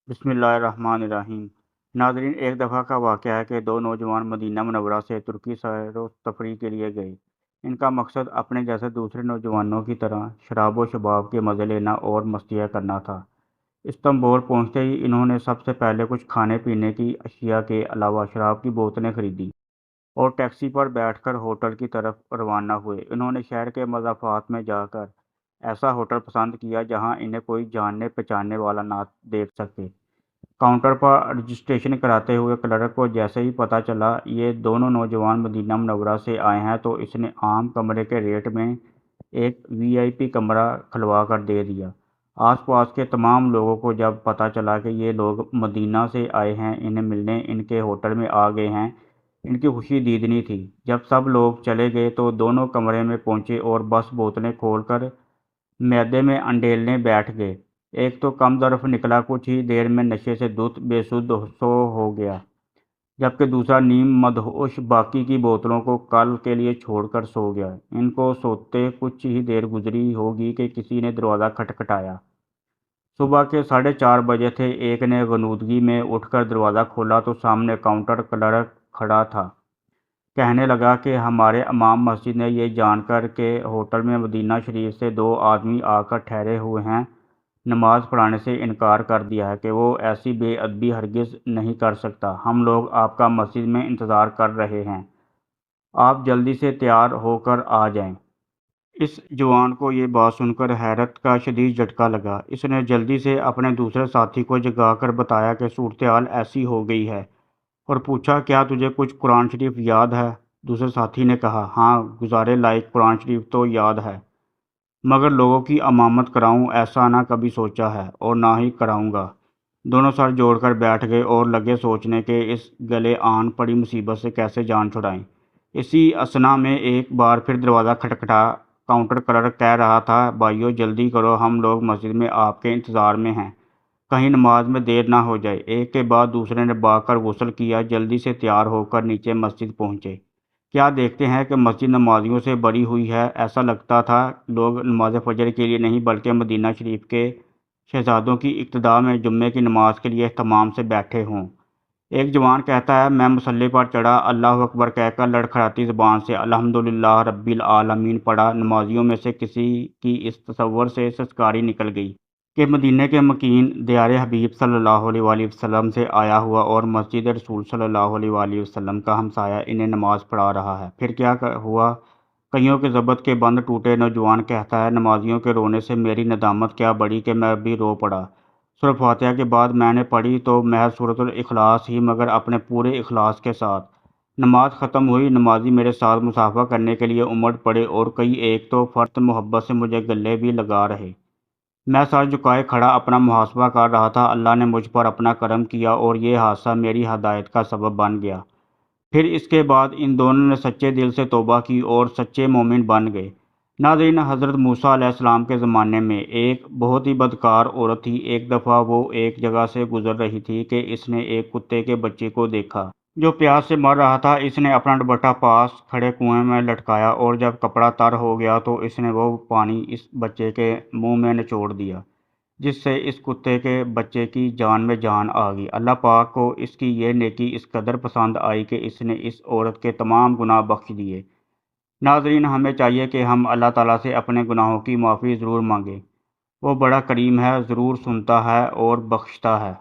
بسم اللہ الرحمن الرحیم۔ ناظرین، ایک دفعہ کا واقعہ ہے کہ دو نوجوان مدینہ منورہ سے ترکی سیر و تفریح کے لیے گئے۔ ان کا مقصد اپنے جیسے دوسرے نوجوانوں کی طرح شراب و شباب کے مزے لینا اور مستیاں کرنا تھا۔ استنبول پہنچتے ہی انہوں نے سب سے پہلے کچھ کھانے پینے کی اشیاء کے علاوہ شراب کی بوتلیں خریدی اور ٹیکسی پر بیٹھ کر ہوٹل کی طرف روانہ ہوئے۔ انہوں نے شہر کے مضافات میں جا کر ایسا ہوٹل پسند کیا جہاں انہیں کوئی جاننے پہچاننے والا نہ دیکھ سکے۔ کاؤنٹر پر رجسٹریشن کراتے ہوئے کلرک کو جیسے ہی پتہ چلا یہ دونوں نوجوان مدینہ منورہ سے آئے ہیں تو اس نے عام کمرے کے ریٹ میں ایک VIP کمرہ کھلوا کر دے دیا۔ آس پاس کے تمام لوگوں کو جب پتہ چلا کہ یہ لوگ مدینہ سے آئے ہیں، انہیں ملنے ان کے ہوٹل میں آ گئے ہیں، ان کی خوشی دیدنی تھی۔ جب سب لوگ چلے گئے تو دونوں کمرے میں پہنچے اور بس بوتلیں کھول کر معدے میں انڈیلنے بیٹھ گئے۔ ایک تو کم ظرف نکلا، کچھ ہی دیر میں نشے سے دھت بے سدھ سو ہو گیا، جبکہ دوسرا نیم مدہوش باقی کی بوتلوں کو کل کے لیے چھوڑ کر سو گیا۔ ان کو سوتے کچھ ہی دیر گزری ہوگی کہ کسی نے دروازہ کھٹکھٹایا۔ صبح کے 4:30 بجے تھے۔ ایک نے غنودگی میں اٹھ کر دروازہ کھولا تو سامنے کاؤنٹر کلرک کھڑا تھا۔ کہنے لگا کہ ہمارے امام مسجد نے یہ جان کر کہ ہوٹل میں مدینہ شریف سے 2 آدمی آ کر ٹھہرے ہوئے ہیں، نماز پڑھانے سے انکار کر دیا ہے کہ وہ ایسی بے ادبی ہرگز نہیں کر سکتا۔ ہم لوگ آپ کا مسجد میں انتظار کر رہے ہیں، آپ جلدی سے تیار ہو کر آ جائیں۔ اس جوان کو یہ بات سن کر حیرت کا شدید جھٹکا لگا۔ اس نے جلدی سے اپنے دوسرے ساتھی کو جگا کر بتایا کہ صورتحال ایسی ہو گئی ہے، اور پوچھا کیا تجھے کچھ قرآن شریف یاد ہے؟ دوسرے ساتھی نے کہا ہاں، گزارے لائق قرآن شریف تو یاد ہے، مگر لوگوں کی امامت کراؤں ایسا نہ کبھی سوچا ہے اور نہ ہی کراؤں گا۔ دونوں سر جوڑ کر بیٹھ گئے اور لگے سوچنے کہ اس گلے آن پڑی مصیبت سے کیسے جان چھڑائیں۔ اسی اثنا میں ایک بار پھر دروازہ کھٹکھٹا۔ کاؤنٹر کلرک کہہ رہا تھا بھائیو جلدی کرو، ہم لوگ مسجد میں آپ کے انتظار میں ہیں، کہیں نماز میں دیر نہ ہو جائے۔ ایک کے بعد دوسرے نے بھاگ کر غسل کیا، جلدی سے تیار ہو کر نیچے مسجد پہنچے۔ کیا دیکھتے ہیں کہ مسجد نمازیوں سے بھری ہوئی ہے۔ ایسا لگتا تھا لوگ نماز فجر کے لیے نہیں بلکہ مدینہ شریف کے شہزادوں کی اقتداء میں جمعے کی نماز کے لیے اہتمام سے بیٹھے ہوں۔ ایک جوان کہتا ہے میں مصلی پر چڑھا، اللہ اکبر کہہ کر لڑکھڑاتی زبان سے الحمدللہ رب العالمین پڑھا۔ نمازیوں میں سے کسی کی اس تصور سے سسکاری نکل گئی کہ مدینہ کے مکین دیار حبیب صلی اللہ علیہ وآلہ وسلم سے آیا ہوا اور مسجد رسول صلی اللہ علیہ وآلہ وسلم کا ہمسایہ انہیں نماز پڑھا رہا ہے۔ پھر کیا ہوا؟ کئیوں کے ضبط کے بند ٹوٹے۔ نوجوان کہتا ہے نمازیوں کے رونے سے میری ندامت کیا بڑھی کہ میں بھی رو پڑا۔ سورہ فاتحہ کے بعد میں نے پڑھی تو محض سورۃ الاخلاص ہی، مگر اپنے پورے اخلاص کے ساتھ۔ نماز ختم ہوئی، نمازی میرے ساتھ مصافحہ کرنے کے لیے امڑ پڑے اور کئی ایک تو فرط محبت سے مجھے گلے بھی لگا رہے۔ میں سر جھکائے کھڑا اپنا محاسبہ کر رہا تھا۔ اللہ نے مجھ پر اپنا کرم کیا اور یہ حادثہ میری ہدایت کا سبب بن گیا۔ پھر اس کے بعد ان دونوں نے سچے دل سے توبہ کی اور سچے مومن بن گئے۔ ناظرین، حضرت موسیٰ علیہ السلام کے زمانے میں ایک بہت ہی بدکار عورت تھی۔ ایک دفعہ وہ ایک جگہ سے گزر رہی تھی کہ اس نے ایک کتے کے بچے کو دیکھا جو پیاس سے مر رہا تھا۔ اس نے اپنا دوپٹہ پاس کھڑے کنویں میں لٹکایا اور جب کپڑا تر ہو گیا تو اس نے وہ پانی اس بچے کے منہ میں نچوڑ دیا، جس سے اس کتے کے بچے کی جان میں جان آ گئی۔ اللہ پاک کو اس کی یہ نیکی اس قدر پسند آئی کہ اس نے اس عورت کے تمام گناہ بخش دیے۔ ناظرین، ہمیں چاہیے کہ ہم اللہ تعالیٰ سے اپنے گناہوں کی معافی ضرور مانگیں۔ وہ بڑا کریم ہے، ضرور سنتا ہے اور بخشتا ہے۔